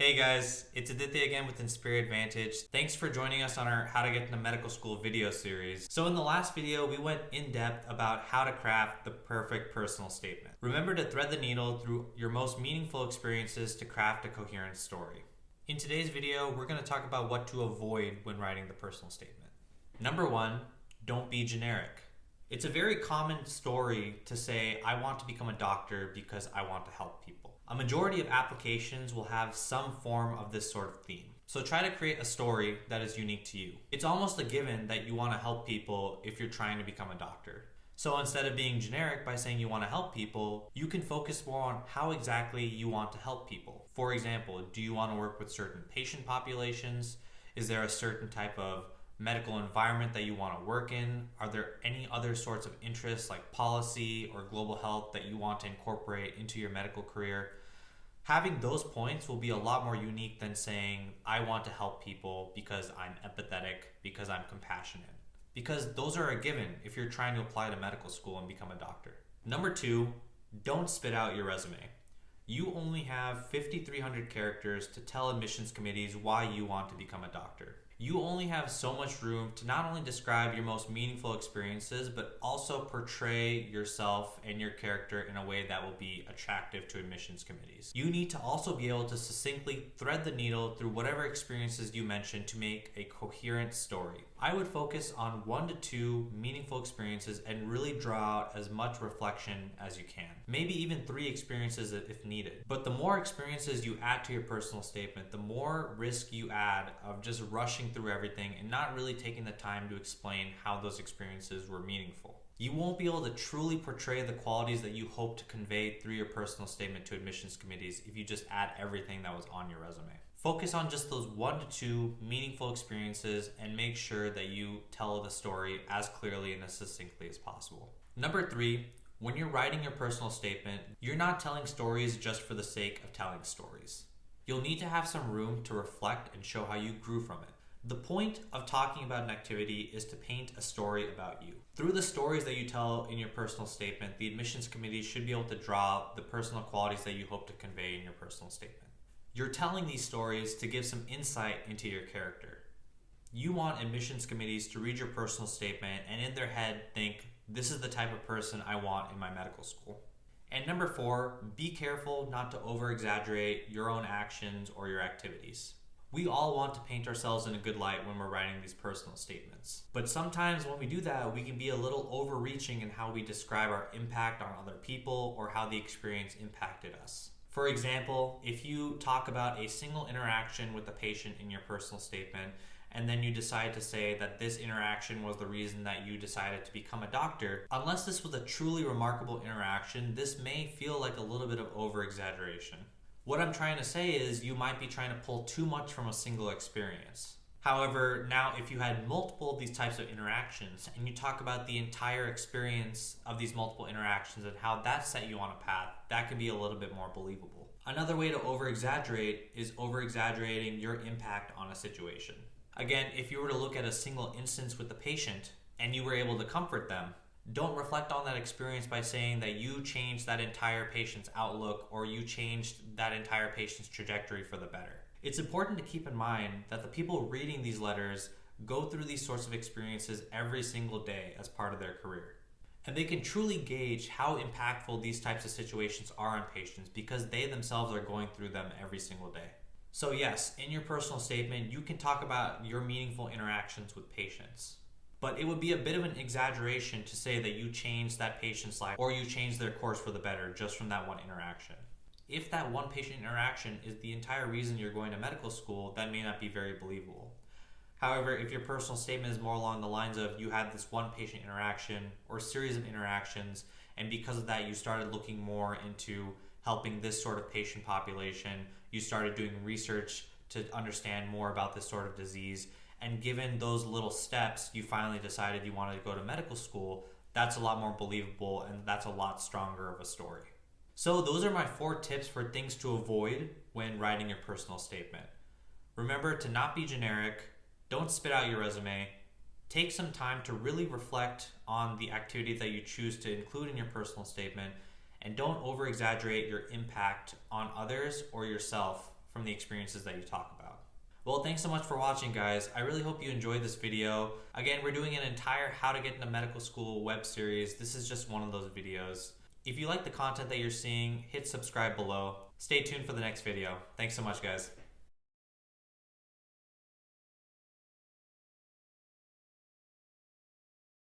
Hey guys, it's Aditya again with Inspira Advantage. Thanks for joining us on our How to Get into Medical School video series. So in the last video, we went in depth about how to craft the perfect personal statement. Remember to thread the needle through your most meaningful experiences to craft a coherent story. In today's video, we're going to talk about what to avoid when writing the personal statement. Number one, don't be generic. It's a very common story to say, I want to become a doctor because I want to help people. A majority of applications will have some form of this sort of theme. So try to create a story that is unique to you. It's almost a given that you want to help people if you're trying to become a doctor. So instead of being generic by saying you want to help people, you can focus more on how exactly you want to help people. For example, do you want to work with certain patient populations? Is there a certain type of medical environment that you want to work in? Are there any other sorts of interests like policy or global health that you want to incorporate into your medical career? Having those points will be a lot more unique than saying, I want to help people because I'm empathetic, because I'm compassionate. Because those are a given if you're trying to apply to medical school and become a doctor. Number two, don't spit out your resume. You only have 5,300 characters to tell admissions committees why you want to become a doctor. You only have so much room to not only describe your most meaningful experiences, but also portray yourself and your character in a way that will be attractive to admissions committees. You need to also be able to succinctly thread the needle through whatever experiences you mentioned to make a coherent story. I would focus on 1 to 2 meaningful experiences and really draw out as much reflection as you can. Maybe even 3 experiences if needed. But the more experiences you add to your personal statement, the more risk you add of just rushing through everything and not really taking the time to explain how those experiences were meaningful. You won't be able to truly portray the qualities that you hope to convey through your personal statement to admissions committees if you just add everything that was on your resume. Focus on just those 1 to 2 meaningful experiences and make sure that you tell the story as clearly and as succinctly as possible. Number 3, when you're writing your personal statement, you're not telling stories just for the sake of telling stories. You'll need to have some room to reflect and show how you grew from it. The point of talking about an activity is to paint a story about you. Through the stories that you tell in your personal statement, the admissions committee should be able to draw the personal qualities that you hope to convey in your personal statement. You're telling these stories to give some insight into your character. You want admissions committees to read your personal statement and in their head think, this is the type of person I want in my medical school. And number 4, be careful not to over-exaggerate your own actions or your activities. We all want to paint ourselves in a good light when we're writing these personal statements. But sometimes when we do that, we can be a little overreaching in how we describe our impact on other people or how the experience impacted us. For example, if you talk about a single interaction with a patient in your personal statement, and then you decide to say that this interaction was the reason that you decided to become a doctor, unless this was a truly remarkable interaction, this may feel like a little bit of over-exaggeration. What I'm trying to say is you might be trying to pull too much from a single experience. However, now if you had multiple of these types of interactions and you talk about the entire experience of these multiple interactions and how that set you on a path, that can be a little bit more believable. Another way to over-exaggerate is over-exaggerating your impact on a situation. Again, if you were to look at a single instance with the patient and you were able to comfort them, don't reflect on that experience by saying that you changed that entire patient's outlook or you changed that entire patient's trajectory for the better. It's important to keep in mind that the people reading these letters go through these sorts of experiences every single day as part of their career. And they can truly gauge how impactful these types of situations are on patients because they themselves are going through them every single day. So yes, in your personal statement, you can talk about your meaningful interactions with patients. But it would be a bit of an exaggeration to say that you changed that patient's life or you changed their course for the better just from that one interaction. If that one patient interaction is the entire reason you're going to medical school, that may not be very believable. However, if your personal statement is more along the lines of you had this one patient interaction or series of interactions, and because of that you started looking more into helping this sort of patient population, you started doing research to understand more about this sort of disease, and given those little steps, you finally decided you wanted to go to medical school, that's a lot more believable and that's a lot stronger of a story. So those are my 4 tips for things to avoid when writing your personal statement. Remember to not be generic, don't spit out your resume, take some time to really reflect on the activity that you choose to include in your personal statement, and don't over-exaggerate your impact on others or yourself from the experiences that you talk about. Well, thanks so much for watching, guys. I really hope you enjoyed this video. Again, we're doing an entire How to Get into Medical School web series. This is just one of those videos. If you like the content that you're seeing, hit subscribe below. Stay tuned for the next video. Thanks so much, guys.